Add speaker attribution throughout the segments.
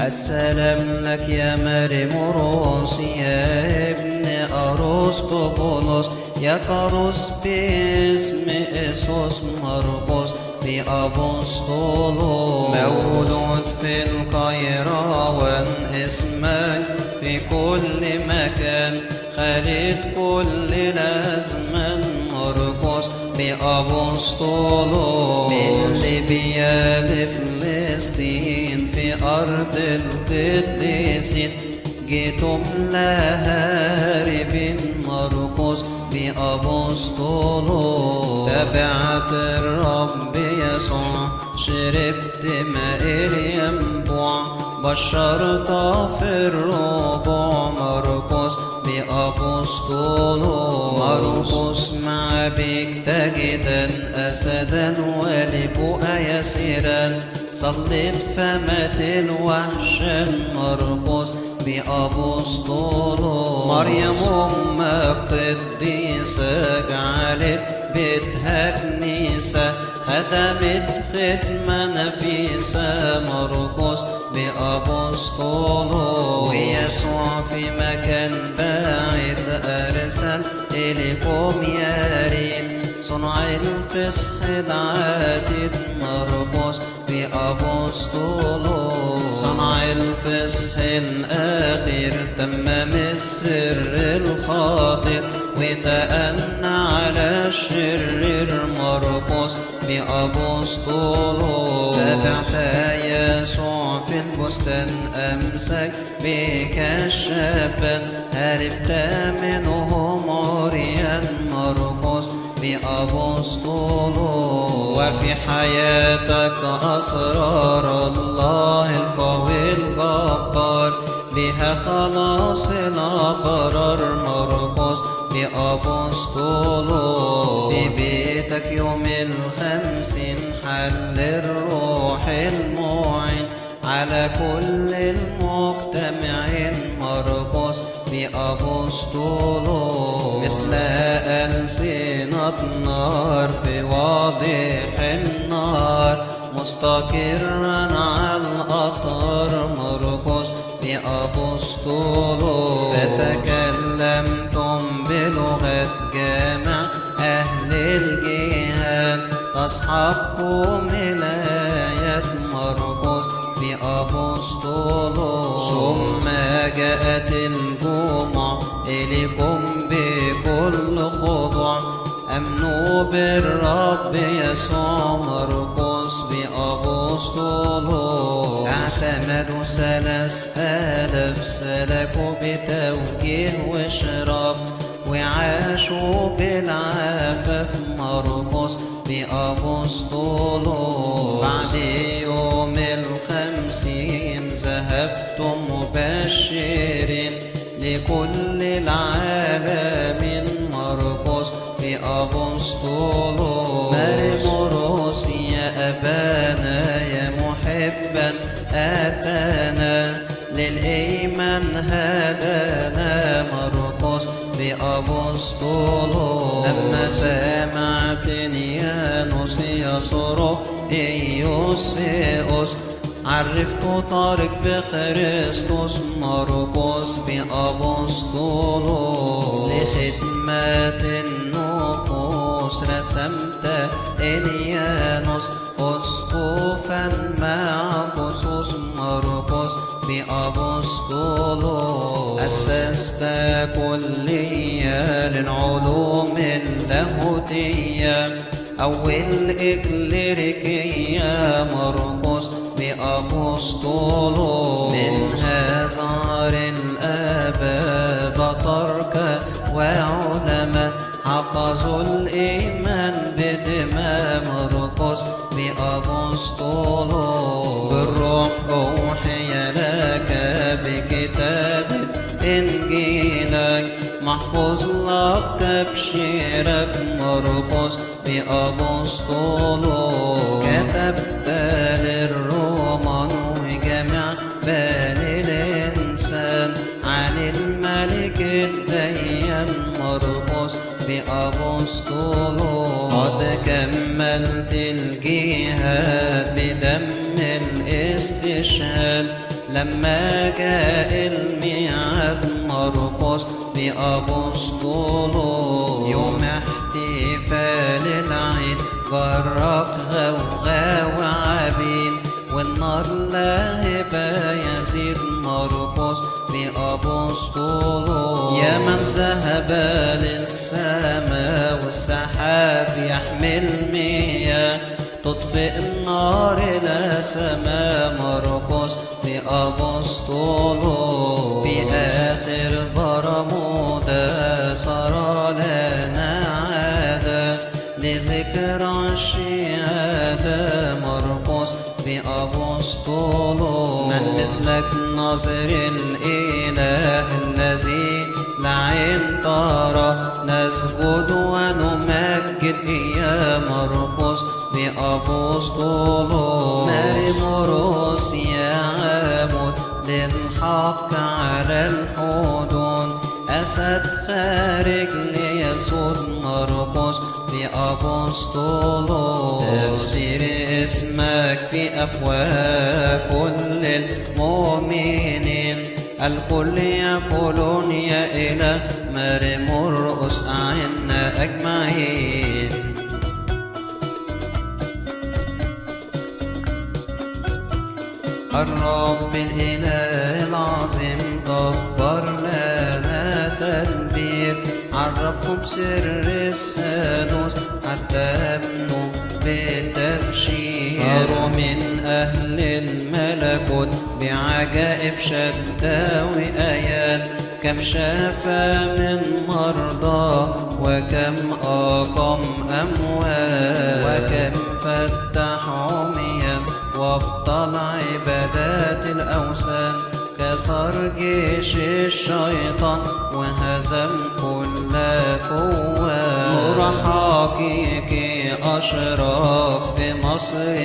Speaker 1: السلام لك يا مرموروس يا ابن أرسطبولوس يا كاروس باسم إيسوس مرقس بأبسطولوس، مولود في القيروان اسمك في كل مكان، خالد كل الأزمان مرقس بأبسطولوس، من ليبيا لفلسطين في أرض القديسين جيتم لهاربين مرقس بأبسطولوس، تبعت الرب يسوع شربت ماء الينبوع بشرت في الربوع مرقس بأبسطولوس، مرقس مع بك تجدا أسدا ولبؤا يسيرا صلت فمات الوحشا مرقس بأبسطولوس، مريم أم القديسة جعلت بيتها كنيسة خدمت خدمة نفيسة مرقس بأبسطولوس، ويسوع في مكان بعيد أرسل إليكم يا ريت صنع الفصح العتيد مرقس بأبسطولوس، صنع الفصح الأخير تمم السر الخاطئ وتأنى على الشرير مرقس بأبسطولوس، تبعت يسوع في البستان أمسك بك الشبان هربت منهم عريان مرقس بأبسطولوس، وفي حياتك أسرار الله القوي الجبار بها خلاص الأبرار مرقس بأبسطولوس، في بيتك يوم الخمسين حل الروح المعين على كل المجتمعين مرقس بأبسطولوس، مثل ألسنة نار في واضح النار مستقرا على الأطهار مرقس بأبسطولوس، فتكلمتم بلغة جامع أهل الجهاد تصحبكم الآيات مرقس بأبسطولوس، ثم جاءت الجمعة إليكم بكل خضوع أمنوا بالرب يسوع مرقس بأبسطولوس، اعتمدوا 3000 سلكوا بتوجيه وشرف وعاشوا بالعفاف مرقس بأبسطولوس، بعد يوم الخمسين ذهبتم مبشرين لكل العالمين مرقس بأبسطولوس، مرموروس يا أبانا يا محبا أتانا للإيمان هدانا مرقس بأبسطولوس، لما سمعت نيانوس يصرخ إيوسيوس عرفت طارق بخريستوس مرقس بأبسطولوس، لخدمة النفوس رسمت إليانوس أسقفا مع قصوص مرقس بأبسطولوس، أسست كلية للعلوم اللاهوتية أول إكليريكية مرقس بأبسطولوس، منها ظهر الآباء بطركة وعلماء حفظوا الإيمان بدماء مرقس بأبسطولوس، بالروح أوحي لك بكتابة إنجيلك محفوظ لك تبشيرك مرقس بأبسطولوس، كتبت للرومان وجميع بني الإنسان عن الملك الديان مرقس بأبسطولوس، قد كملت الجهاد بدم الاستشهاد لما جاء الميعاد مرقس بأبسطوله يوم احتفال العيد جرب غوغا وعبيد والنار لاهبة يزيد مرقس بأبسطوله يا من ذهب للسماء والسحاب يحمل مياه تطفئ النار إلى سماء مرقس بأبسطوله في آخر برمودا صار لنا عادة لذكرى الشهادة مرقس بأبسطوله من مثلك ناظر الإله الذي لعين ترى نسجد ونمجد يا مرقس بأبسطوله مرمرس يا عامد للحق على الحدود أسد خارج ليسود مرقس بأبسطوله تفسير اسمك في أفواه كل المؤمنين الكل يقولون يا إله مرمرس أعنا أجمعين الرب الإله العظيم دبر لنا تدبير عرفوا بسر الثالوث حتى ابنوا بالتبشير صاروا من أهل الملكوت بعجائب شتى وآيات كم شافى من مرضى وكم أقام أموات وكم فتح عميا وابطل عبادات الأوثان كسر جيش الشيطان وهزم كل قوة نور حقيقي أشرق في مصر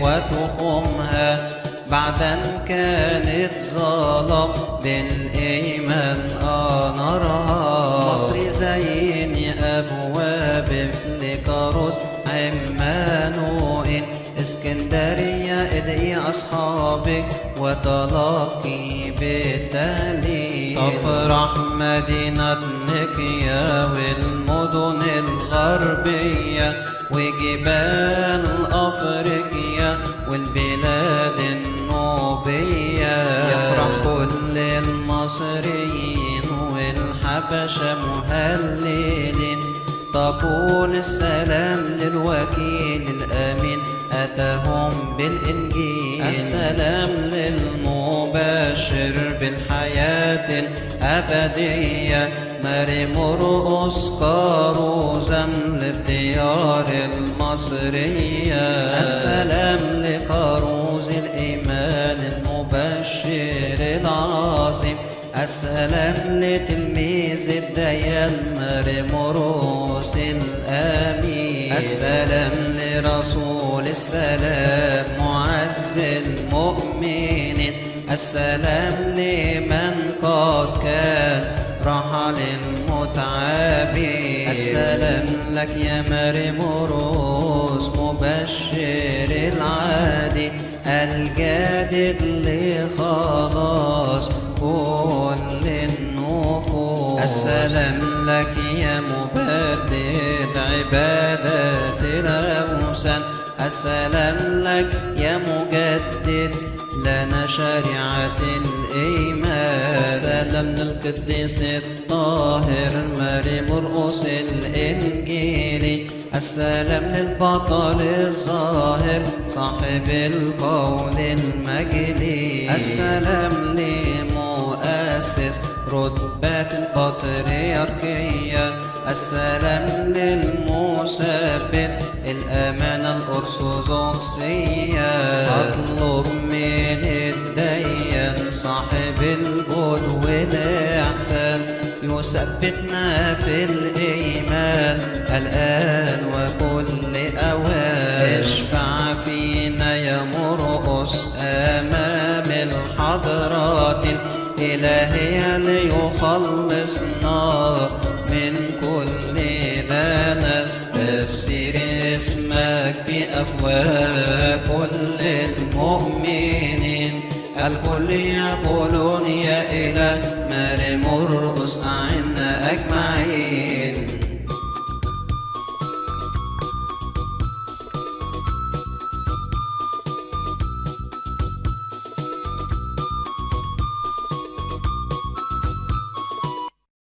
Speaker 1: وتخمها بعدا كانت ظلام بالإيمان أنارها مصر زيني أبواب لكاروس عمانوئيل اسكندرية ادعي أصحابك وتلاقي بالتهليل تفرح مدينة نيقيا والمدن الغربية وجبال أفريقيا والبلاد النوبية يفرح كل المصريين والحبشة مهللين طابور السلام للوكيل الأمين أتاهم بالإنجيل السلام للمباشر بالحياة الأبدية مرمرقس كاروزا للديار المصرية السلام لكاروز الإيمان المبشر العظيم السلام لتلميذ الديان مرمرقس الأمين السلام لرسول السلام معز المؤمنين السلام لمن قد كان رحل المتعبين السلام لك يا مرمرقس مبشر العادي الجادد لخلاص كل النفوس السلام لك يا مبدد عبادة الأوثان السلام لك يا مجدد لنا شريعة الإيمان السلام للقديس الطاهر مرمرقس الإنجيلي السلام للبطل الظاهر صاحب القول المجلي السلام لمؤسس رتبة البطريركية السلام للمثبت الأمانة الأرثوذكسية أطلب من الديان صاحب الجود والإحسان يثبتنا في الإيمان الآن وكل أوان اشفع فينا يا مرقس أمام الحضرات الإلهية ليخلصنا من كل دنس تفسير اسمك في أفواه كل المؤمنين الكل يقولون يا إله مريم مرقس أعنا أجمعين.